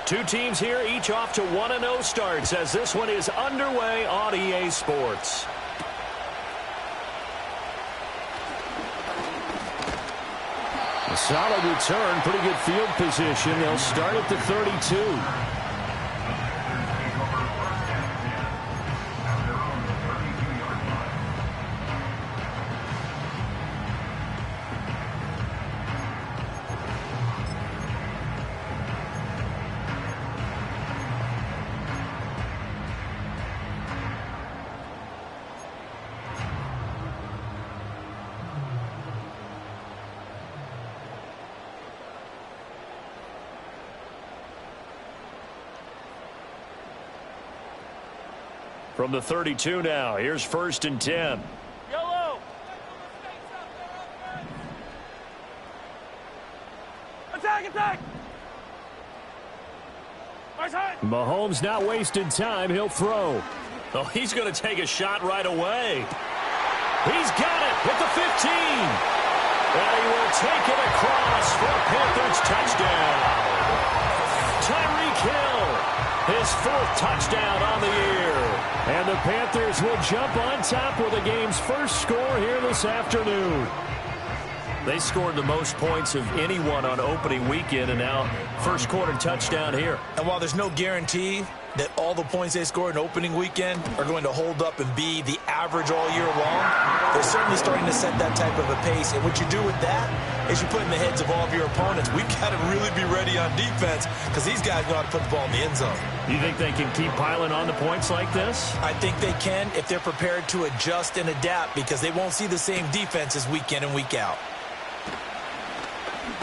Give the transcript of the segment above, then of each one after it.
Two teams here, each off to 1-0 starts as this one is underway on EA Sports. A solid return, pretty good field position. They'll start at the 32. From the 32 now, here's 1st and 10. Yellow. Attack, attack. Mahomes not wasting time. He'll throw. Oh, he's going to take a shot right away. He's got it at the 15. And he will take it across for a Panthers touchdown. Tyreek Hill, his 4th touchdown on the year. And the Panthers will jump on top with the game's first score here this afternoon. They scored the most points of anyone on opening weekend, and now first quarter touchdown here. And while there's no guarantee that all the points they scored in opening weekend are going to hold up and be the average all year long, they're certainly starting to set that type of a pace. And what you do with that is you put in the heads of all of your opponents, we've got to really be ready on defense because these guys know how to put the ball in the end zone. You think they can keep piling on the points like this? I think they can if they're prepared to adjust and adapt because they won't see the same defenses week in and week out.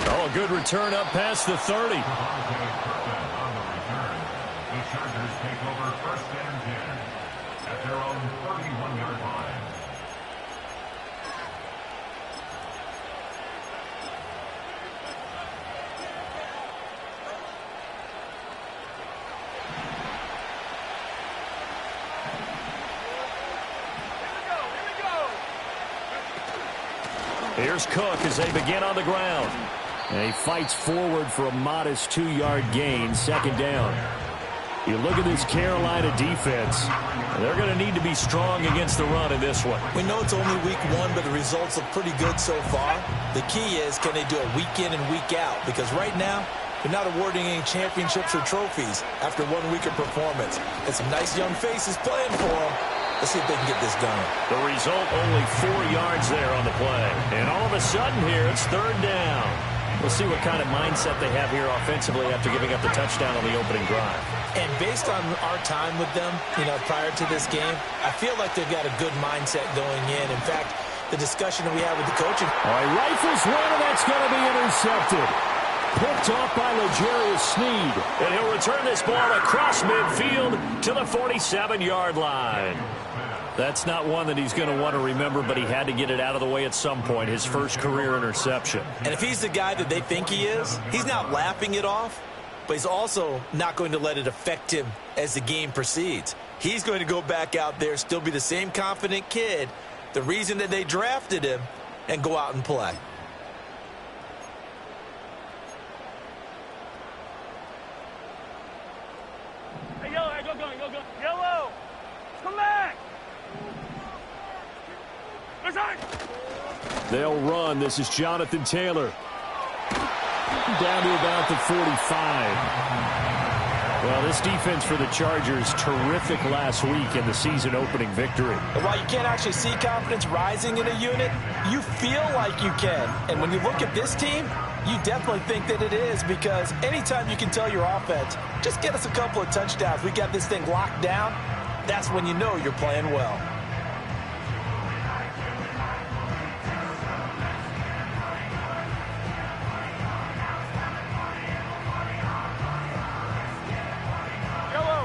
Oh, a good return up past the 30. Here's Cook as they begin on the ground. And he fights forward for a modest 2-yard gain, 2nd down. You look at this Carolina defense. They're going to need to be strong against the run in this one. We know it's only week 1, but the results look pretty good so far. The key is, can they do it week in and week out? Because right now, they're not awarding any championships or trophies after 1 week of performance. And some nice young faces playing for them. Let's see if they can get this done. The result, only 4 yards there on the play. And all of a sudden here, it's 3rd down. We'll see what kind of mindset they have here offensively after giving up the touchdown on the opening drive. And based on our time with them, prior to this game, I feel like they've got a good mindset going in. In fact, the discussion that we had with the coaching. All right, rifles one, and that's going to be intercepted. Picked off by L'Jarius Sneed. And he'll return this ball across midfield to the 47-yard line. That's not one that he's going to want to remember, but he had to get it out of the way at some point, his first career interception. And if he's the guy that they think he is, he's not laughing it off, but he's also not going to let it affect him as the game proceeds. He's going to go back out there, still be the same confident kid, the reason that they drafted him, and go out and play. Hey, yellow, go. Yellow, come back. They'll run. This is Jonathan Taylor. Down to about the 45. Well, this defense for the Chargers, terrific last week in the season opening victory. And while you can't actually see confidence rising in a unit, you feel like you can. And when you look at this team, you definitely think that it is, because anytime you can tell your offense, just get us a couple of touchdowns, we got this thing locked down, that's when you know you're playing well.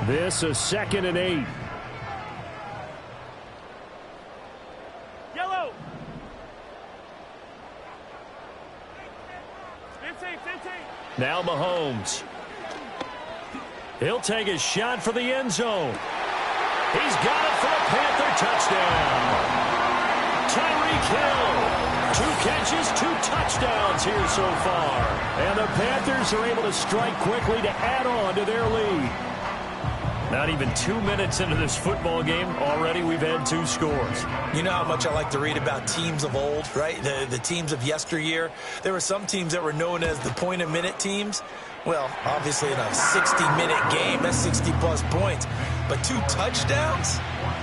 This is 2nd and 8. Yellow. 15. Now Mahomes. He'll take a shot for the end zone. He's got it for a Panther touchdown. Tyreek Hill 2 catches, 2 touchdowns here so far. And the Panthers are able to strike quickly to add on to their lead. Not even 2 minutes into this football game, already we've had 2 scores. You know how much I like to read about teams of old, right? The teams of yesteryear. There were some teams that were known as the point-a-minute teams. Well, obviously in a 60-minute game, that's 60-plus points. But 2 touchdowns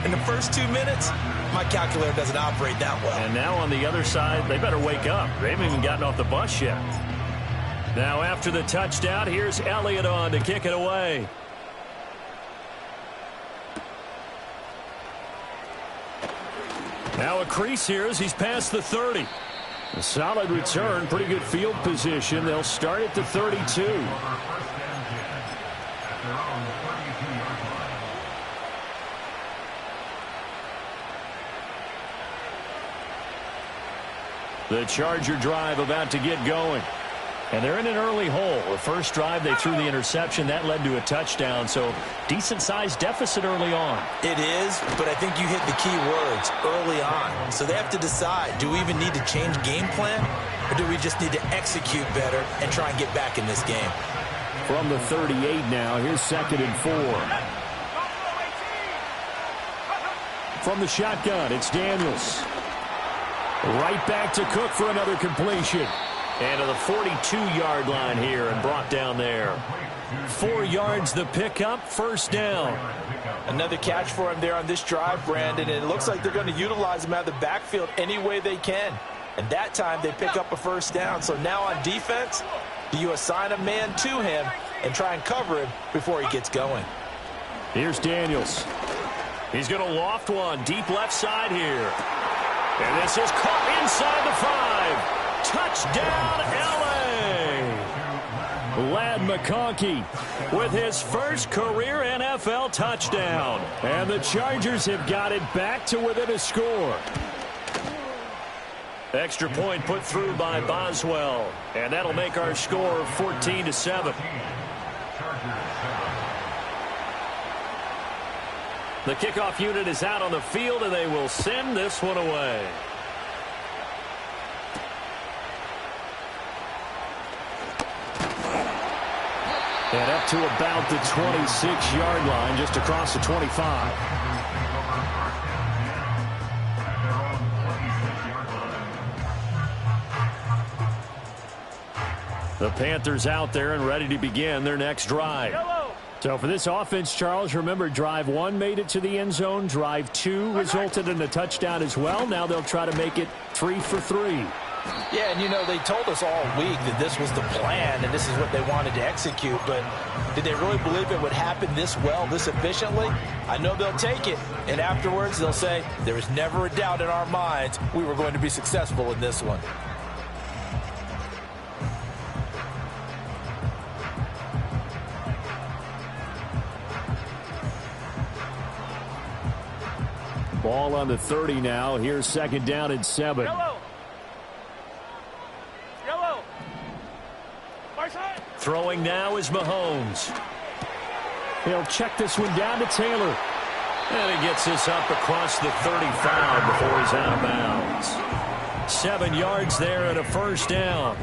in the first 2 minutes? My calculator doesn't operate that well. And now on the other side, they better wake up. They haven't even gotten off the bus yet. Now after the touchdown, here's Elliott on to kick it away. Now a crease here as he's past the 30. A solid return, pretty good field position. They'll start at the 32. The Charger drive about to get going. And they're in an early hole. The first drive, they threw the interception. That led to a touchdown, so decent-sized deficit early on. It is, but I think you hit the key words, early on. So they have to decide, do we even need to change game plan, or do we just need to execute better and try and get back in this game? From the 38 now, here's 2nd and 4. From the shotgun, it's Daniels. Right back to Cook for another completion. And to the 42-yard line here and brought down there. 4 yards the pickup, first down. Another catch for him there on this drive, Brandon, and it looks like they're going to utilize him out of the backfield any way they can. And that time they pick up a first down. So now on defense, do you assign a man to him and try and cover him before he gets going? Here's Daniels. He's going to loft one deep left side here. And this is caught inside the 5. Touchdown, L.A. Ladd McConkey with his first career NFL touchdown. And the Chargers have got it back to within a score. Extra point put through by Boswell. And that'll make our score 14-7. The kickoff unit is out on the field, and they will send this one away. And up to about the 26-yard line, just across the 25. The Panthers out there and ready to begin their next drive. So for this offense, Charles, remember drive 1 made it to the end zone. Drive 2 resulted in a touchdown as well. Now they'll try to make it 3 for 3. Yeah, and you know, they told us all week that this was the plan and this is what they wanted to execute, but did they really believe it would happen this well, this efficiently? I know they'll take it, and afterwards they'll say, there was never a doubt in our minds we were going to be successful in this one. Ball on the 30 now. Here's 2nd down and 7. Throwing now is Mahomes. He'll check this one down to Taylor. And he gets this up across the 35 before he's out of bounds. 7 yards there and a first down.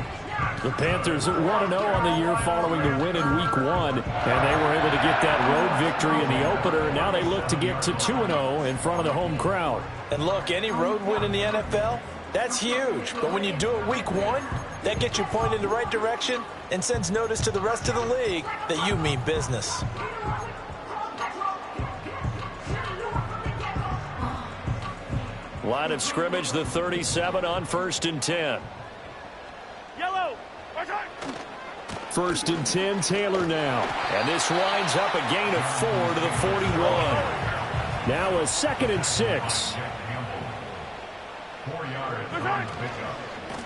The Panthers 1-0 on the year following the win in Week 1. And they were able to get that road victory in the opener. Now they look to get to 2-0 in front of the home crowd. And look, any road win in the NFL, that's huge. But when you do it Week 1, that gets you pointed in the right direction and sends notice to the rest of the league that you mean business. Line of scrimmage, the 37 on 1st and 10. Yellow. 1st and 10, Taylor now. And this winds up a gain of 4 to the 41. Now a 2nd and 6.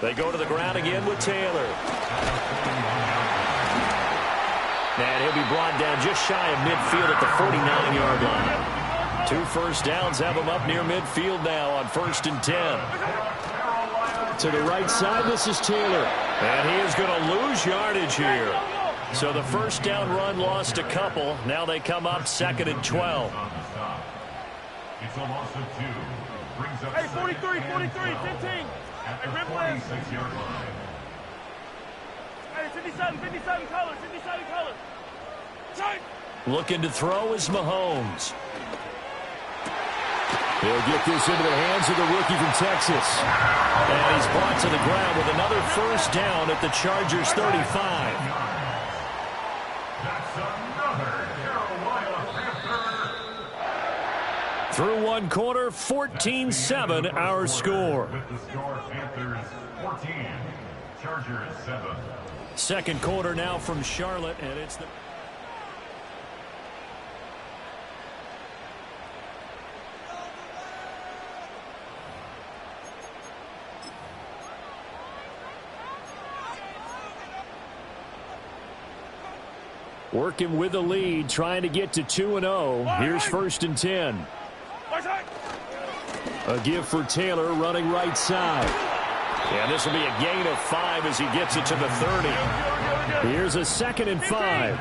They go to the ground again with Taylor. And he'll be brought down just shy of midfield at the 49-yard line. 2 first downs have him up near midfield now on 1st and 10. To the right side, this is Taylor. And he is going to lose yardage here. So the first down run lost a couple. Now they come up 2nd and 12. Hey, 43, 15. At the 46-yard line. Hey, 57 colors, 57 colors. Tight. Looking to throw is Mahomes. He'll get this into the hands of the rookie from Texas. And he's brought to the ground with another first down at the Chargers' 35. That's another Carolina Panther. Through one quarter, 14-7 our score. With the score, Panthers 14, Chargers 7. Second quarter now from Charlotte, and it's the... Working with the lead, trying to get to 2-0. Here's 1st and 10. A give for Taylor running right side. And this will be a gain of 5 as he gets it to the 30. Here's a 2nd and 5. A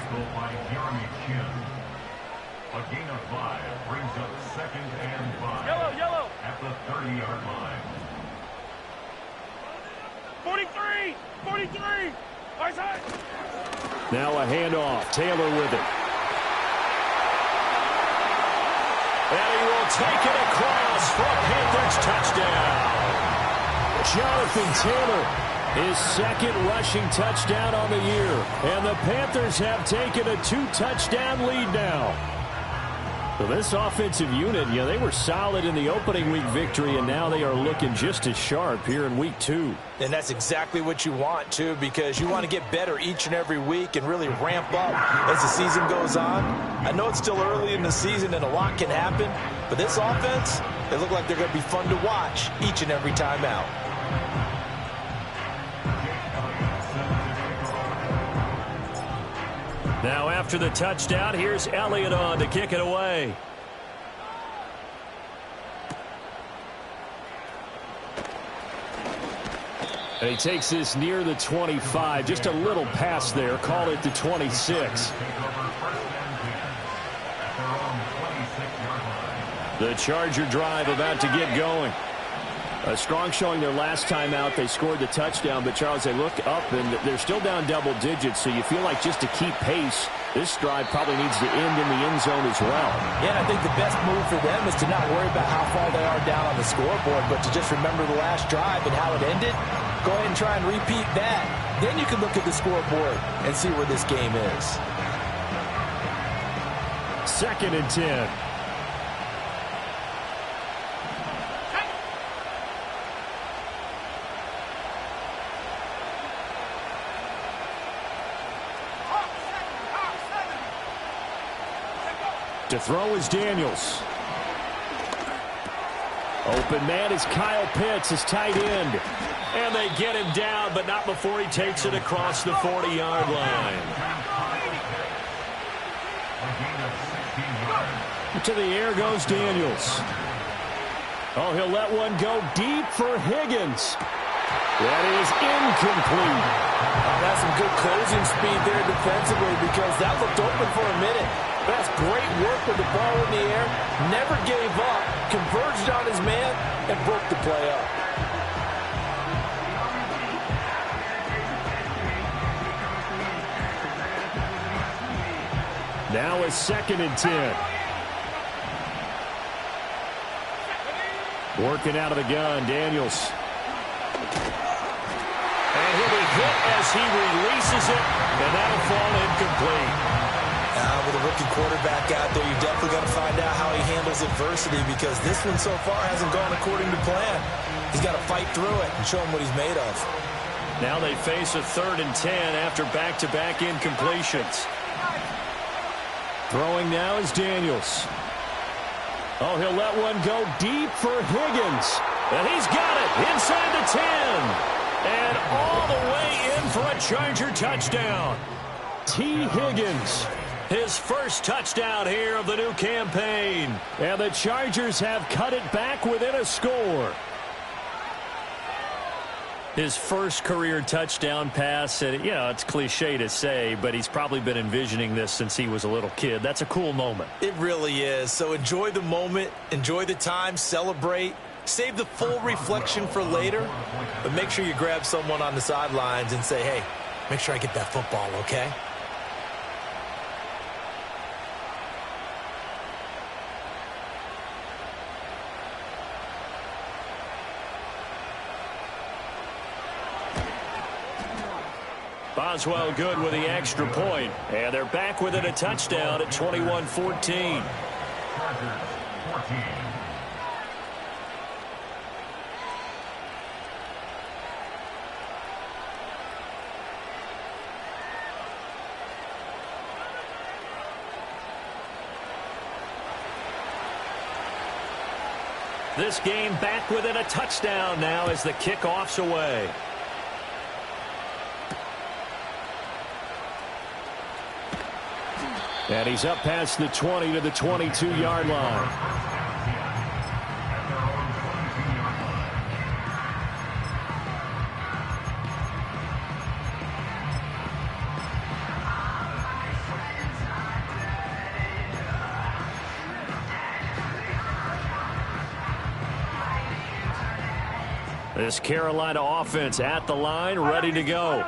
gain of 5 brings up 2nd and 5. Yellow. At the 30-yard line. 43. Right side. Now a handoff. Taylor with it. And he will take it across for a Panthers touchdown. Jonathan Taylor, his 2nd rushing touchdown on the year. And the Panthers have taken a 2-touchdown lead now. So this offensive unit, they were solid in the opening week victory, and now they are looking just as sharp here in week 2. And that's exactly what you want, too, because you want to get better each and every week and really ramp up as the season goes on. I know it's still early in the season and a lot can happen, but this offense, they look like they're going to be fun to watch each and every time out. Now after the touchdown, here's Elliott on to kick it away. And he takes this near the 25. Just a little pass there. Call it the 26. The Charger drive about to get going. A strong showing their last time out. They scored the touchdown, but, Charles, they look up, and they're still down double digits, so you feel like just to keep pace, this drive probably needs to end in the end zone as well. Yeah, I think the best move for them is to not worry about how far they are down on the scoreboard, but to just remember the last drive and how it ended. Go ahead and try and repeat that. Then you can look at the scoreboard and see where this game is. 2nd and 10. To throw is Daniels. Open man is Kyle Pitts, his tight end. And they get him down, but not before he takes it across the 40-yard line. To the air goes Daniels. Oh, he'll let one go deep for Higgins. That is incomplete. Oh, that's some good closing speed there defensively because that looked open for a minute. That's great work with the ball in the air. Never gave up, converged on his man, and broke the play up. Now a 2nd and 10. Working out of the gun, Daniels. And he'll be hit as he releases it, and that'll fall incomplete. With a rookie quarterback out there, you're definitely going to find out how he handles adversity because this one so far hasn't gone according to plan. He's got to fight through it and show him what he's made of. Now they face a 3rd and 10 after back-to-back incompletions. Throwing now is Daniels. Oh, he'll let one go deep for Higgins. And he's got it inside the 10. And all the way in for a Charger touchdown. T. Higgins, his first touchdown here of the new campaign. And the Chargers have cut it back within a score. His first career touchdown pass, and, it's cliche to say, but he's probably been envisioning this since he was a little kid. That's a cool moment. It really is. So enjoy the moment, enjoy the time, celebrate, Save the full reflection for later, but make sure you grab someone on the sidelines and say, hey, make sure I get that football, okay? Boswell good with the extra point, and they're back within a touchdown at 21-14. This game back within a touchdown now as the kickoff's away. And he's up past the 20 to the 22-yard line. This Carolina offense at the line, ready to go.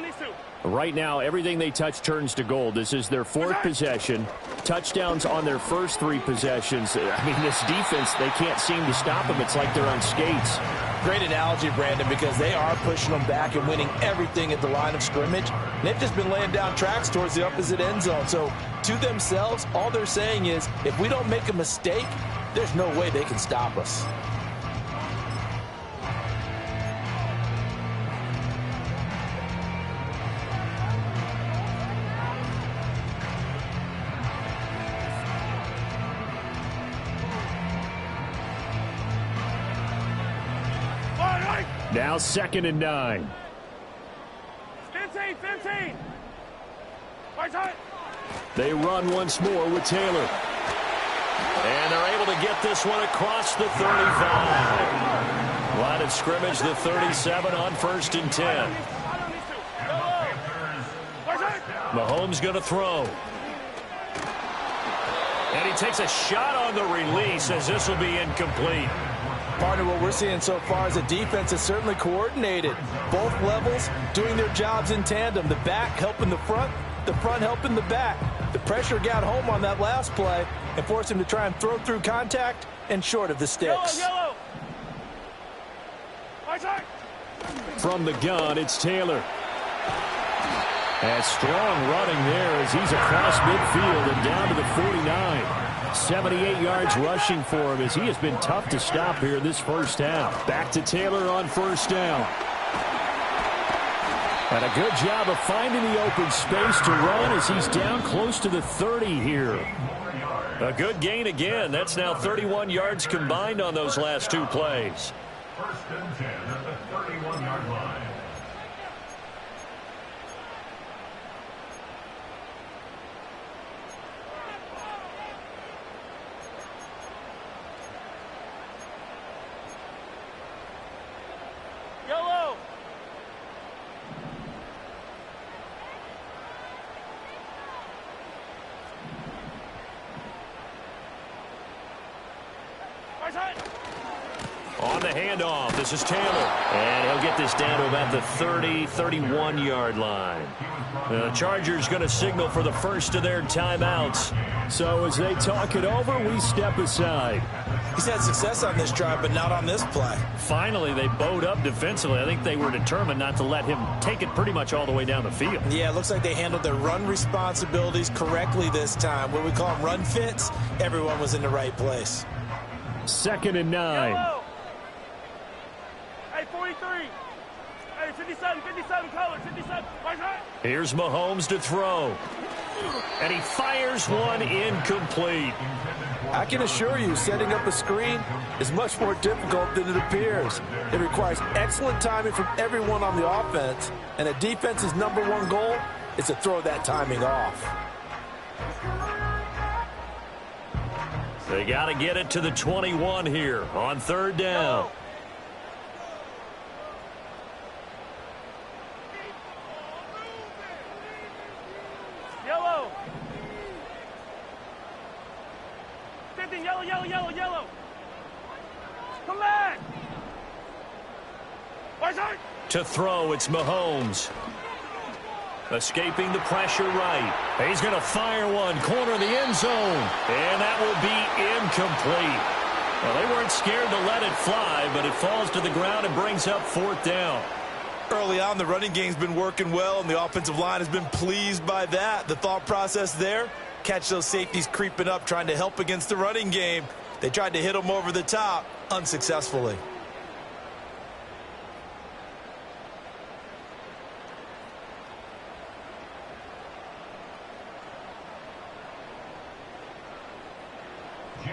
Right now, everything they touch turns to gold. This is their fourth possession. Touchdowns on their first three possessions. I mean, this defense, they can't seem to stop them. It's like they're on skates. Great analogy, Brandon, because they are pushing them back and winning everything at the line of scrimmage. They've just been laying down tracks towards the opposite end zone. So, to themselves, all they're saying is, if we don't make a mistake, there's no way they can stop us. Now 2nd and 9. 15. They run once more with Taylor. And they're able to get this one across the 35. Line of scrimmage, the 37 on 1st and 10. Mahomes going to throw. And he takes a shot on the release as this will be incomplete. Partner, what we're seeing so far is a defense is certainly coordinated. Both levels doing their jobs in tandem. The back helping the front helping the back. The pressure got home on that last play and forced him to try and throw through contact and short of the sticks. Yellow. From the gun, it's Taylor. And strong running there as he's across midfield and down to the 49. 78 yards rushing for him as he has been tough to stop here this first half. Back to Taylor on 1st down. And a good job of finding the open space to run as he's down close to the 30 here. A good gain again. That's now 31 yards combined on those last two plays. 1st and 10 at the 31-yard line. Yellow. On the handoff, this is Taylor. And he'll get this down to about the 30, 31-yard line. The Chargers going to signal for the first of their timeouts. So as they talk it over, we step aside. He's had success on this drive, but not on this play. Finally, they bowed up defensively. I think they were determined not to let him take it pretty much all the way down the field. Yeah, it looks like they handled their run responsibilities correctly this time. What we call them run fits, everyone was in the right place. 2nd and 9. Yellow. Hey, 43. Hey, 57, color, 57. Here's Mahomes to throw. And he fires one incomplete. I can assure you, setting up a screen is much more difficult than it appears. It requires excellent timing from everyone on the offense, and a defense's #1 goal is to throw that timing off. They got to get it to the 21 here on 3rd down. Yellow. 15, yellow. Come back. To throw, it's Mahomes. Escaping the pressure right. He's going to fire one, corner of the end zone. And that will be incomplete. Well, they weren't scared to let it fly, but it falls to the ground and brings up 4th down. Early on, the running game's been working well, and the offensive line has been pleased by that. The thought process there, catch those safeties creeping up, trying to help against the running game. They tried to hit them over the top, unsuccessfully.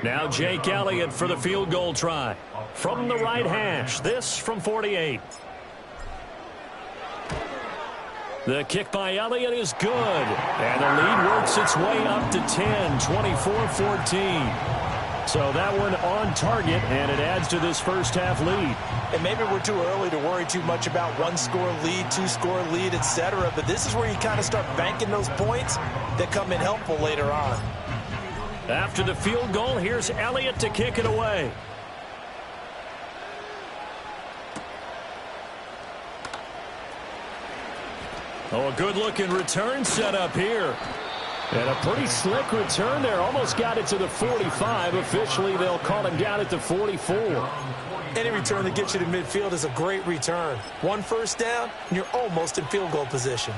Now Jake Elliott for the field goal try. From the right hash, this from 48. The kick by Elliott is good. And the lead works its way up to 10, 24-14. So that one on target, and it adds to this first half lead. And maybe we're too early to worry too much about 1-score lead, 2-score lead, etc. But this is where you kind of start banking those points that come in helpful later on. After the field goal, here's Elliott to kick it away. Oh, a good-looking return set up here. And a pretty slick return there. Almost got it to the 45. Officially, they'll call him down at the 44. Any return that gets you to midfield is a great return. 1 first down, and you're almost in field goal position.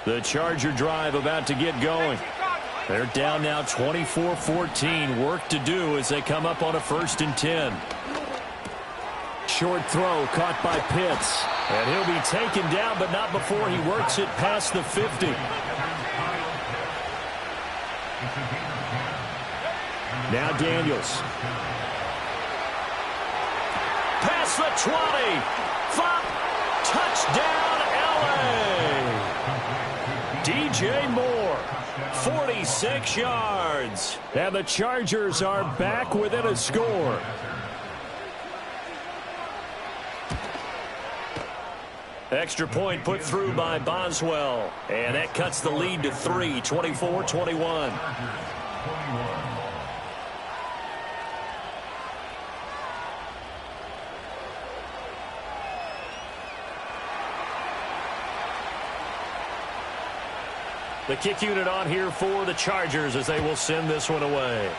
The Charger drive about to get going. They're down now 24-14. Work to do as they come up on a 1st and 10. Short throw caught by Pitts. And he'll be taken down, but not before he works it past the 50. Now Daniels. Past the 20. Flop. Touchdown, LA. DJ Moore, 46 yards. And the Chargers are back within a score. Extra point put through by Boswell. And that cuts the lead to 3, 24-21. The kick unit on here for the Chargers as they will send this one away.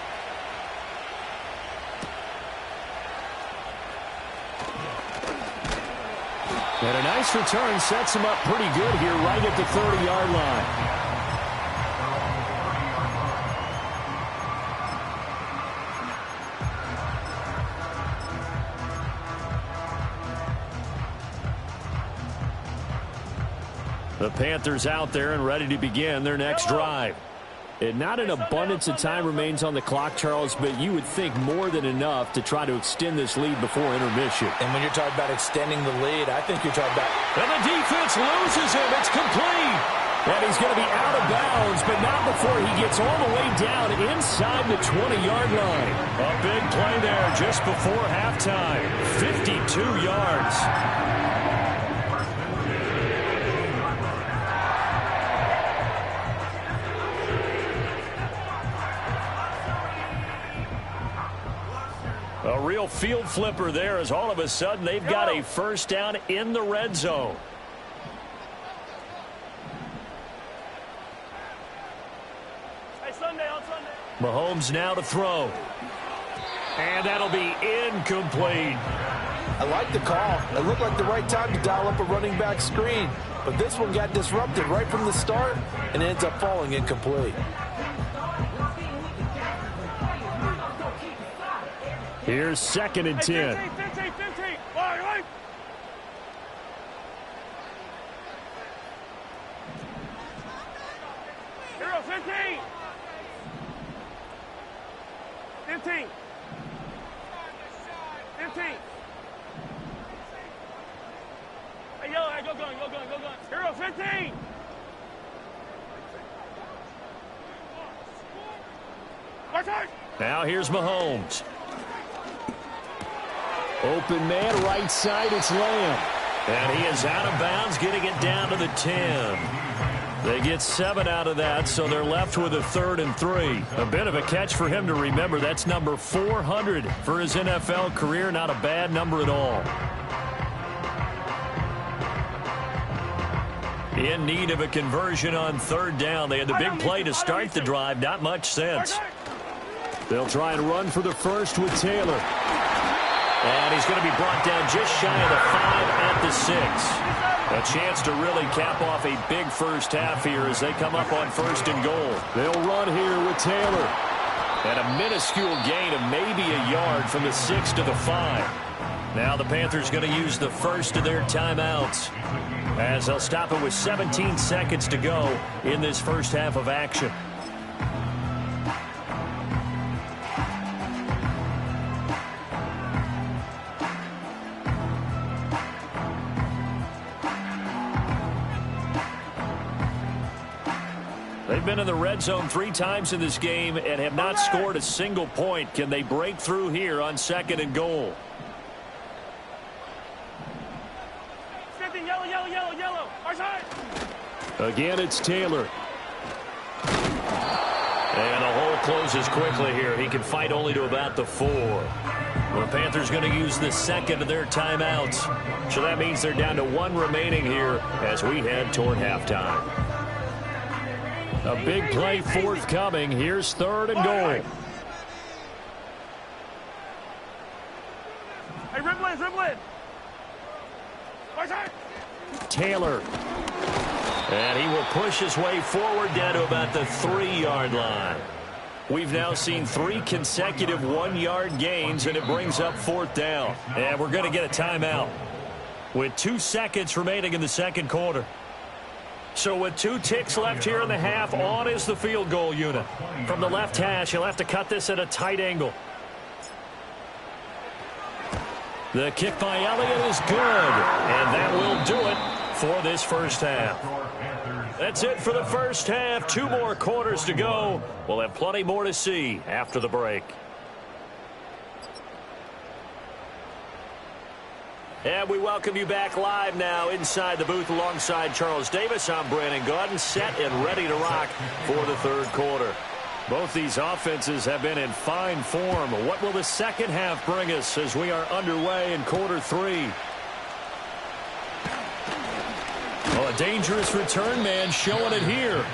And a nice return sets him up pretty good here right at the 30-yard line. The Panthers out there and ready to begin their next drive. And not an abundance of time remains on the clock, Charles, but you would think more than enough to try to extend this lead before intermission. And when you're talking about extending the lead, I think you're talking about... And the defense loses him. It's complete. And he's going to be out of bounds, but not before he gets all the way down inside the 20-yard line. A big play there just before halftime. 52 yards. A real field flipper there as all of a sudden they've got a first down in the red zone. Hey, Sunday on Sunday. Mahomes now to throw. And that'll be incomplete. I like the call. It looked like the right time to dial up a running back screen. But this one got disrupted right from the start and ends up falling incomplete. Here's 2nd and 10. 15. Right. Hero, 15. 15. Hey, yellow, hey, go gun. Hero, 15. Now here's Mahomes. Open man, right side, it's Lamb. And he is out of bounds, getting it down to the 10. They get 7 out of that, so they're left with a 3rd and 3. A bit of a catch for him to remember. That's number 400 for his NFL career. Not a bad number at all. In need of a conversion on 3rd down. They had the big play to start the drive. Not much sense. They'll try and run for the first with Taylor. And he's going to be brought down just shy of the 5 at the 6. A chance to really cap off a big first half here as they come up on 1st and goal. They'll run here with Taylor. And a minuscule gain of maybe a yard from the 6 to the 5. Now the Panthers going to use the first of their timeouts as they'll stop it with 17 seconds to go in this first half of action. They've been in the red zone 3 times in this game and have not scored a single point. Can they break through here on 2nd and goal? Yellow. Again, it's Taylor. And the hole closes quickly here. He can fight only to about the 4. Well, the Panthers going to use the 2nd of their timeouts. So that means they're down to 1 remaining here as we head toward halftime. A big play forthcoming. Here's 3rd and goal. Hey, dribble in. Taylor. And he will push his way forward down to about the 3-yard line. We've now seen 3 consecutive 1-yard gains, and it brings up 4th down. And we're going to get a timeout with 2 seconds remaining in the 2nd quarter. So with 2 ticks left here in the half, on is the field goal unit. From the left hash, he'll have to cut this at a tight angle. The kick by Elliott is good, and that will do it for this first half. That's it for the first half. 2 more quarters to go. We'll have plenty more to see after the break. And we welcome you back live now inside the booth alongside Charles Davis. I'm Brandon Gaudin, set and ready to rock for the 3rd quarter. Both these offenses have been in fine form. What will the second half bring us as we are underway in quarter 3? Well, a dangerous return man showing it here.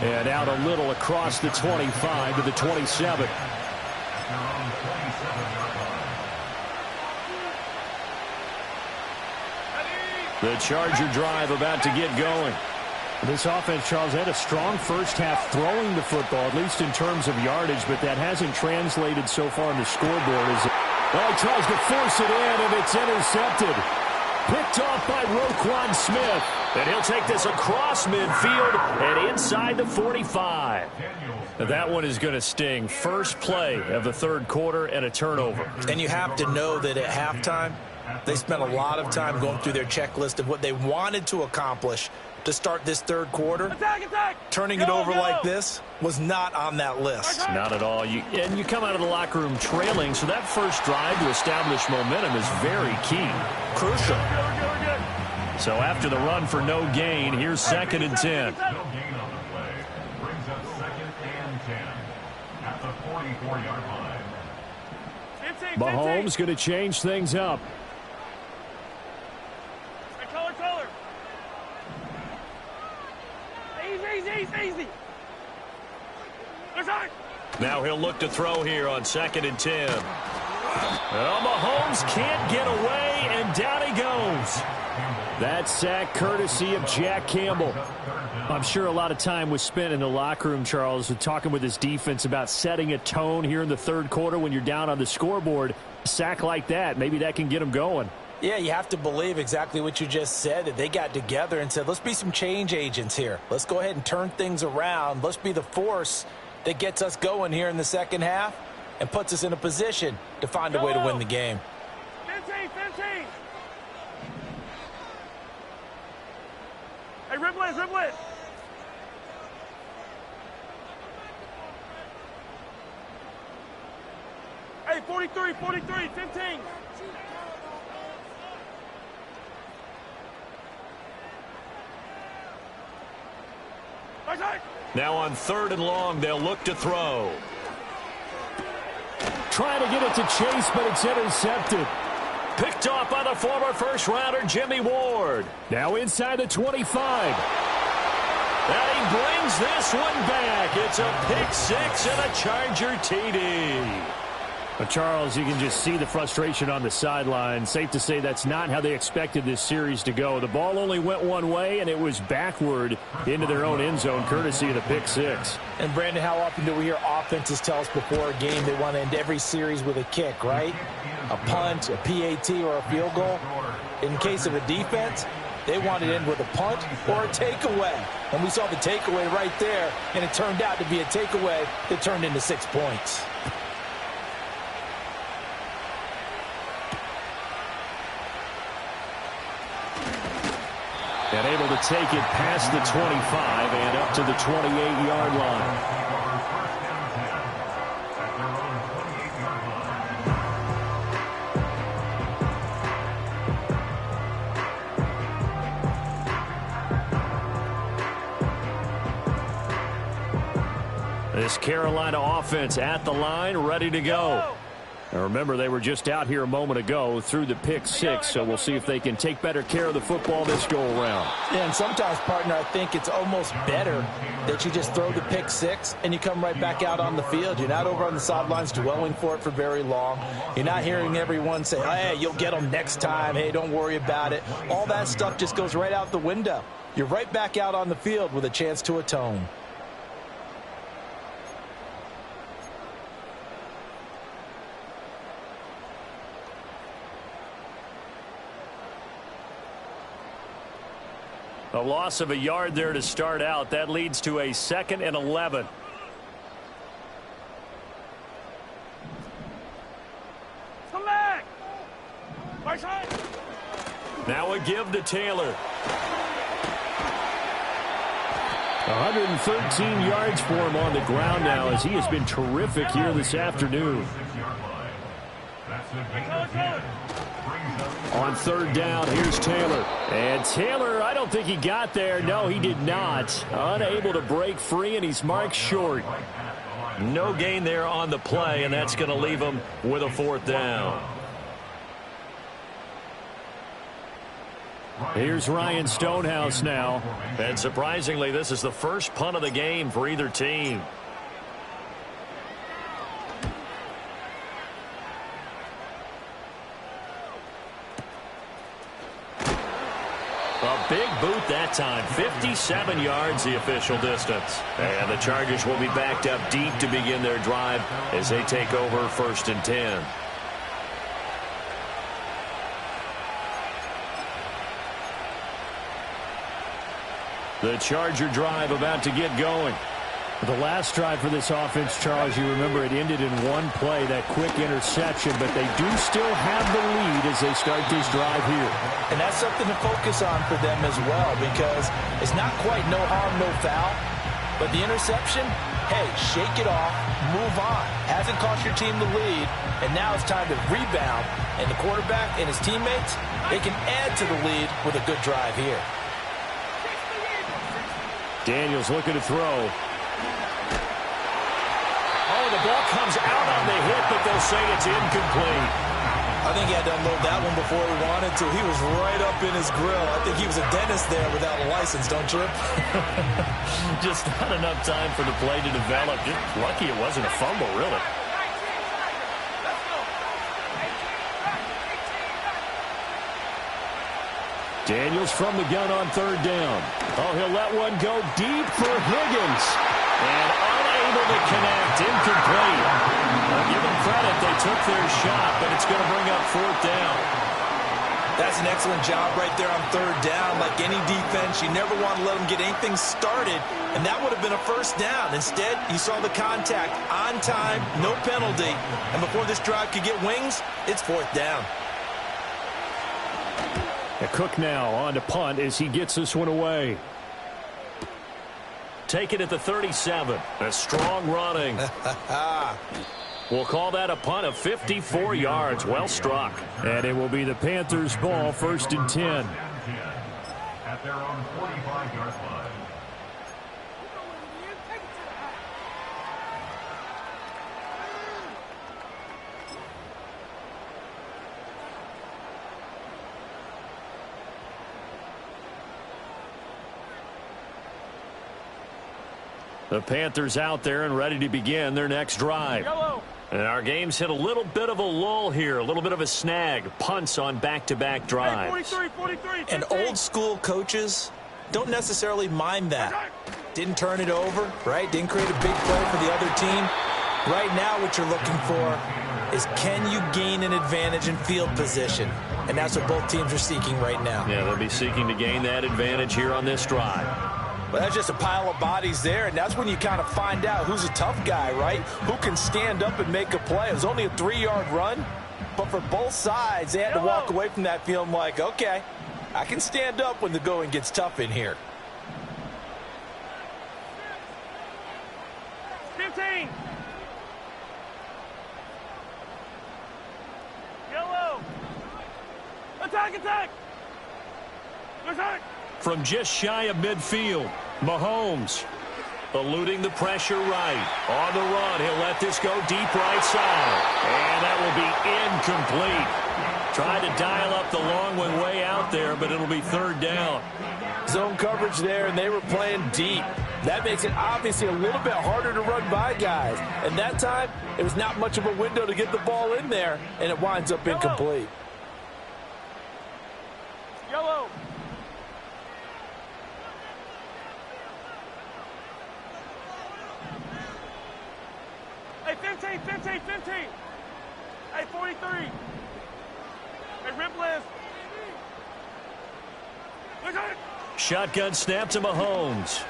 And out a little across the 25 to the 27. The Charger drive about to get going. This offense, Charles, had a strong first half throwing the football, at least in terms of yardage, but that hasn't translated so far on the scoreboard. Well, he tries to force it in, and it's intercepted. Picked off by Roquan Smith. And he'll take this across midfield and inside the 45. That one is going to sting. First play of the 3rd quarter and a turnover. And you have to know that at halftime, they spent a lot of time going through their checklist of what they wanted to accomplish to start this 3rd quarter. Attack! Turning it over like this was not on that list. Not at all. You come out of the locker room trailing, so that first drive to establish momentum is very key. Crucial. So after the run for no gain, here's 2nd and 10. No gain on the play. Brings up 2nd and 10 at the 44-yard line. Mahomes going to change things up. Color. Easy. Now he'll look to throw here on 2nd and 10. Well, Mahomes can't get away, and down he goes. That sack courtesy of Jack Campbell. I'm sure a lot of time was spent in the locker room, Charles, talking with his defense about setting a tone here in the 3rd quarter when you're down on the scoreboard. A sack like that, maybe that can get them going. Yeah, you have to believe exactly what you just said, that they got together and said, let's be some change agents here. Let's go ahead and turn things around. Let's be the force that gets us going here in the 2nd half and puts us in a position to find a way to win the game. 15. Hey, dribble it. Hey, 43, 15. Now on 3rd and long, they'll look to throw. Trying to get it to Chase, but it's intercepted. Picked off by the former first-rounder Jimmy Ward. Now inside the 25. And he brings this one back. It's a pick six and a Charger TD. But Charles, you can just see the frustration on the sideline. Safe to say that's not how they expected this series to go. The ball only went one way, and it was backward into their own end zone, courtesy of the pick six. And, Brandon, how often do we hear offenses tell us before a game they want to end every series with a kick, right? A punt, a PAT, or a field goal. In case of a defense, they want to end with a punt or a takeaway. And we saw the takeaway right there, and it turned out to be a takeaway that turned into 6 points. And able to take it past the 25 and up to the 28-yard line. This Carolina offense at the line, ready to go. Now remember, they were just out here a moment ago through the pick six, so we'll see if they can take better care of the football this go-around. Yeah, and sometimes, partner, I think it's almost better that you just throw the pick six and you come right back out on the field. You're not over on the sidelines dwelling for it for very long. You're not hearing everyone say, hey, you'll get them next time. Hey, don't worry about it. All that stuff just goes right out the window. You're right back out on the field with a chance to atone. A loss of a yard there to start out. That leads to a 2nd and 11. Come back. Right side. Now a give to Taylor. 113 yards for him on the ground now, as he has been terrific here this afternoon. On 3rd down, here's Taylor. And Taylor, I don't think he got there. No, he did not. Unable to break free, and he's marked short. No gain there on the play, and that's going to leave him with a 4th down. Here's Ryan Stonehouse now. And surprisingly, this is the first punt of the game for either team. A big boot that time. 57 yards the official distance. And the Chargers will be backed up deep to begin their drive as they take over 1st and 10. The Charger drive about to get going. The last drive for this offense, Charles, you remember it ended in one play, that quick interception, but they do still have the lead as they start this drive here. And that's something to focus on for them as well, because it's not quite no harm, no foul, but the interception, hey, shake it off, move on. Hasn't cost your team the lead, and now it's time to rebound, and the quarterback and his teammates, they can add to the lead with a good drive here. Daniels looking to throw. Oh, the ball comes out on the hit, but they'll say it's incomplete. I think he had to unload that one before he wanted to. He was right up in his grill. I think he was a dentist there without a license, don't you? Just not enough time for the play to develop. Just lucky it wasn't a fumble, really. Daniels from the gun on 3rd down. Oh, he'll let one go deep for Higgins. And unable to connect. Incomplete. I'll give them credit. They took their shot, but it's going to bring up 4th down. That's an excellent job right there on 3rd down. Like any defense, you never want to let them get anything started, and that would have been a 1st down. Instead, you saw the contact on time, no penalty, and before this drive could get wings, it's 4th down. Cook now on to punt as he gets this one away. Take it at the 37. A strong running. We'll call that a punt of 54 yards. Well struck. And it will be the Panthers' ball, 1st and 10. At their own 45-yard line. The Panthers out there and ready to begin their next drive. Yellow. And our game's hit a little bit of a lull here, a little bit of a snag. Punts on back-to-back drives. 43. And old school coaches don't necessarily mind that. Didn't turn it over, right? Didn't create a big play for the other team. Right now what you're looking for is, can you gain an advantage in field position? And that's what both teams are seeking right now. Yeah, they'll be seeking to gain that advantage here on this drive. Well, that's just a pile of bodies there, and that's when you kind of find out who's a tough guy, right? Who can stand up and make a play. It was only a 3-yard run, but for both sides, they had to walk away from that feeling like, okay, I can stand up when the going gets tough in here. 15. Yellow. Attack. Attack. From just shy of midfield, Mahomes eluding the pressure right. On the run, he'll let this go deep right side. And that will be incomplete. Tried to dial up the long one way out there, but it'll be third down. Zone coverage there, and they were playing deep. That makes it obviously a little bit harder to run by guys. And that time, it was not much of a window to get the ball in there, and it winds up incomplete. Yellow. Hey, 15. Hey, 43. Hey, Ripless. Shotgun snap to Mahomes.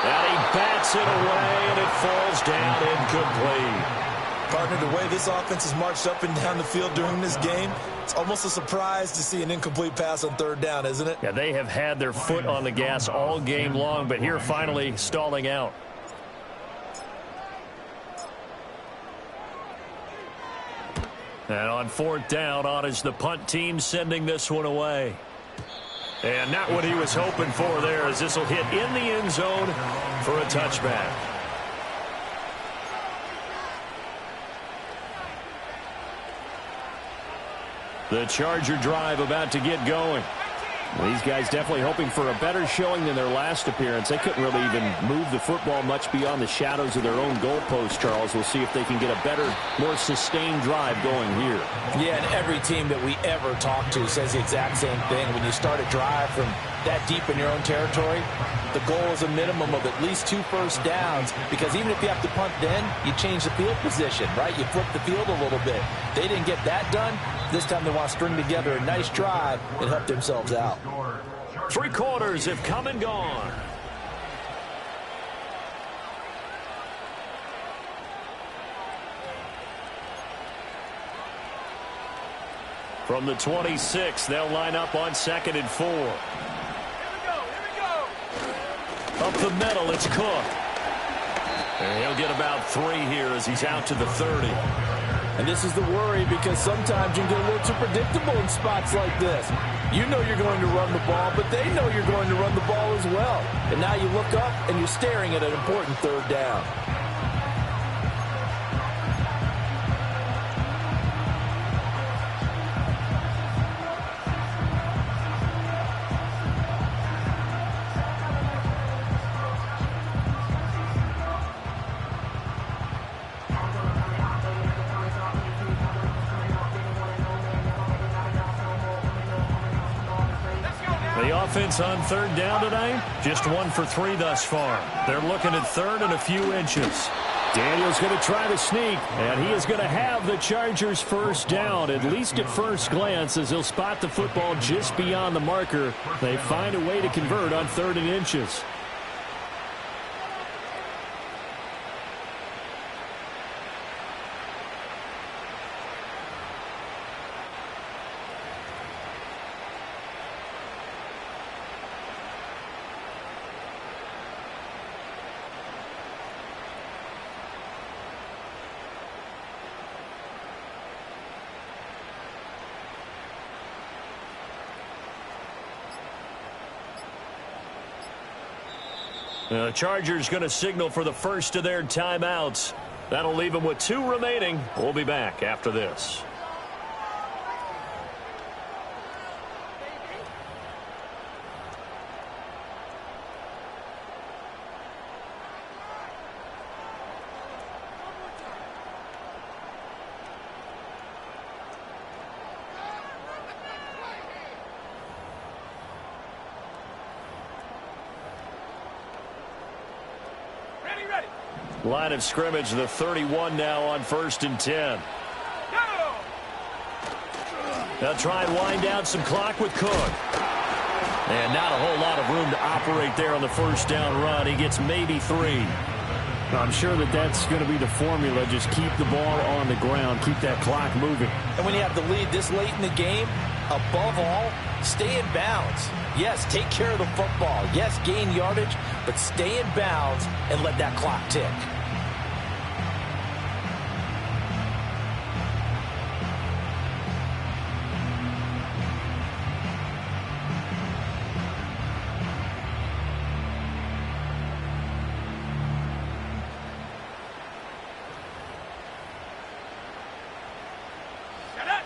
And he bats it away, and it falls down incomplete. Partner, the way this offense has marched up and down the field during this game, it's almost a surprise to see an incomplete pass on third down, isn't it? Yeah, they have had their foot on the gas all game long, but here finally stalling out. And on fourth down, on is the punt team sending this one away. And not what he was hoping for there, as this will hit in the end zone for a touchback. The Charger drive about to get going. These guys definitely hoping for a better showing than their last appearance. They couldn't really even move the football much beyond the shadows of their own goalpost, Charles. We'll see if they can get a better, more sustained drive going here. Yeah, and every team that we ever talk to says the exact same thing. When you start a drive from that deep in your own territory, the goal is a minimum of at least 2 first downs, because even if you have to punt then, you change the field position, right? You flip the field a little bit. They didn't get that done. This time they want to string together a nice drive and help themselves out. 3 quarters have come and gone. From the 26, they'll line up on 2nd and 4. Here we go. Up the middle, it's Cook. And he'll get about 3 here as he's out to the 30. And this is the worry, because sometimes you can get a little too predictable in spots like this. You know you're going to run the ball, but they know you're going to run the ball as well. And now you look up and you're staring at an important third down. Offense on third down tonight, just 1 for 3 thus far. They're looking at 3rd and a few inches. Daniel's going to try to sneak, and he is going to have the Chargers first down, at least at first glance, as he'll spot the football just beyond the marker. They find a way to convert on 3rd and inches. The Chargers going to signal for the first of their timeouts. That'll leave them with 2 remaining. We'll be back after this. ready. Line of scrimmage, the 31 now on 1st and 10. Go! They'll try and wind down some clock with Cook. And not a whole lot of room to operate there on the first down run. He gets maybe 3. I'm sure that's going to be the formula. Just keep the ball on the ground. Keep that clock moving. And when you have the lead this late in the game, above all, stay in bounds. Yes, take care of the football. Yes, gain yardage, but stay in bounds and let that clock tick.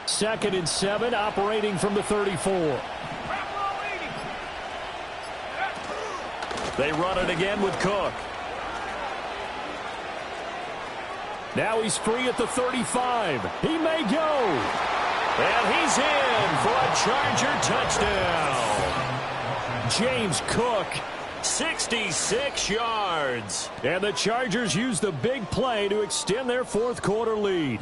Second and 7, operating from the 34. They run it again with Cook. Now he's free at the 35. He may go. And he's in for a Charger touchdown. James Cook. 66 yards. And the Chargers use the big play to extend their fourth quarter lead.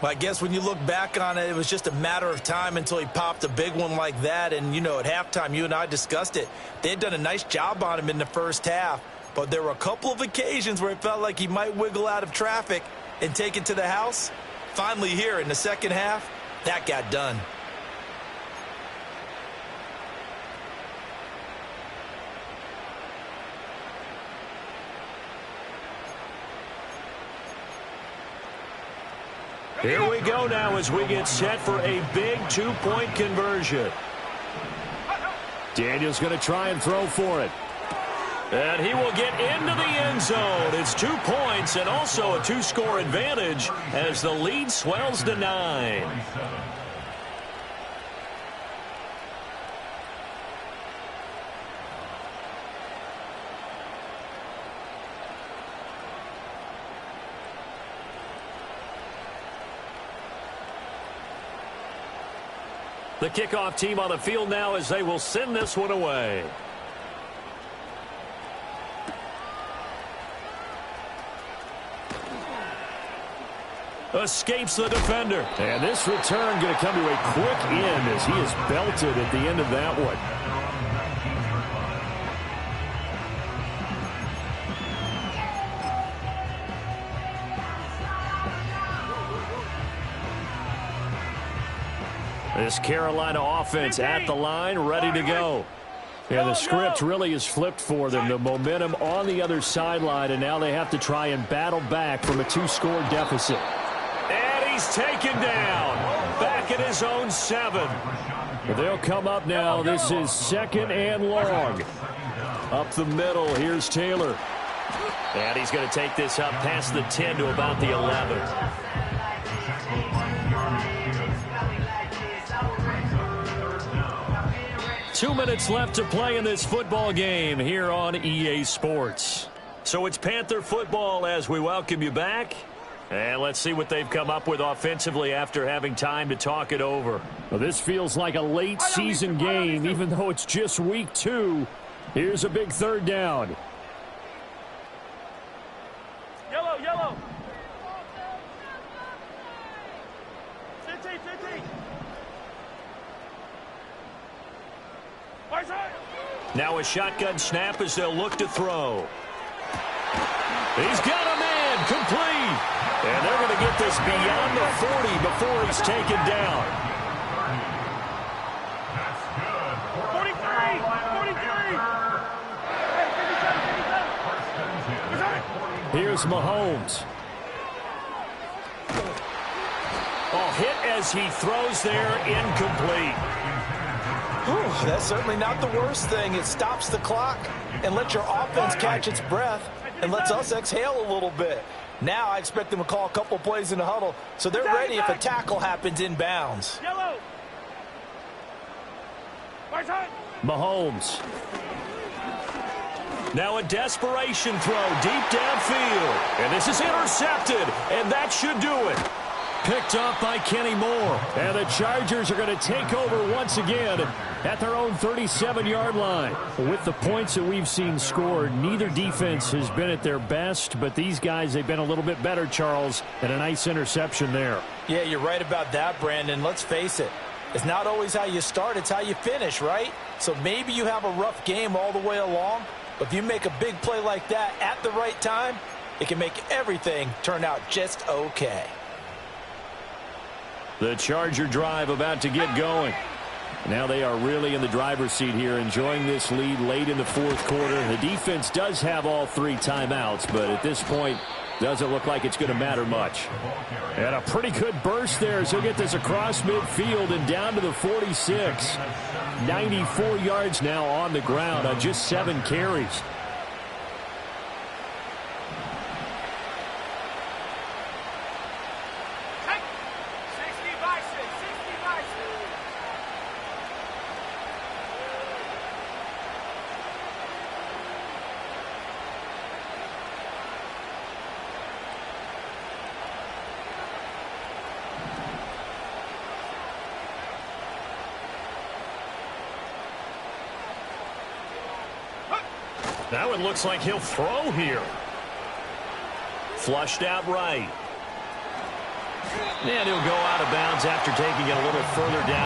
Well, I guess when you look back on it, it was just a matter of time until he popped a big one like that. And, you know, at halftime, you and I discussed it. They had done a nice job on him in the first half. But there were a couple of occasions where it felt like he might wiggle out of traffic and take it to the house. Finally here in the second half, that got done. Here we go now as we get set for a big two-point conversion. Daniel's going to try and throw for it. And he will get into the end zone. It's 2 points and also a 2-score advantage as the lead swells to 9. The kickoff team on the field now as they will send this one away. Escapes the defender. And this return going to come to a quick end as he is belted at the end of that one. This Carolina offense at the line, ready to go. And the script really is flipped for them. The momentum on the other sideline, and now they have to try and battle back from a 2-score deficit. And he's taken down. Back at his own 7. But they'll come up now. This is 2nd and long. Up the middle, here's Taylor. And he's going to take this up past the 10 to about the 11. 2 minutes left to play in this football game here on EA Sports. So it's Panther football as we welcome you back. And let's see what they've come up with offensively after having time to talk it over. Well, this feels like a late season game, even though it's just week 2. Here's a big 3rd down. Yellow, yellow. 15, 15. Now a shotgun snap as they'll look to throw. He's got a man complete. And they're going to get this beyond the 40 before he's taken down. That's good. 43, 43. Here's Mahomes. Oh, hit as he throws there, incomplete. Whew, that's certainly not the worst thing. It stops the clock and lets your offense catch its breath and lets us exhale a little bit. Now I expect them to call a couple plays in the huddle, so they're ready if a tackle happens in bounds. Yellow. Mahomes. Now a desperation throw deep downfield. And this is intercepted, and that should do it. picked off by Kenny Moore. And the Chargers are going to take over once again at their own 37-yard line. With the points that we've seen scored, neither defense has been at their best, but these guys, they've been a little bit better, Charles, and a nice interception there. Yeah, you're right about that, Brandon. Let's face it. It's not always how you start, it's how you finish, right? So maybe you have a rough game all the way along, but if you make a big play like that at the right time, it can make everything turn out just okay. The Charger drive about to get going. Now they are really in the driver's seat here, enjoying this lead late in the fourth quarter. The defense does have all 3 timeouts, but at this point, doesn't look like it's going to matter much. And a pretty good burst there as he'll get this across midfield and down to the 46. 94 yards now on the ground on just 7 carries. That one looks like he'll throw here. Flushed out right. And he'll go out of bounds after taking it a little further down.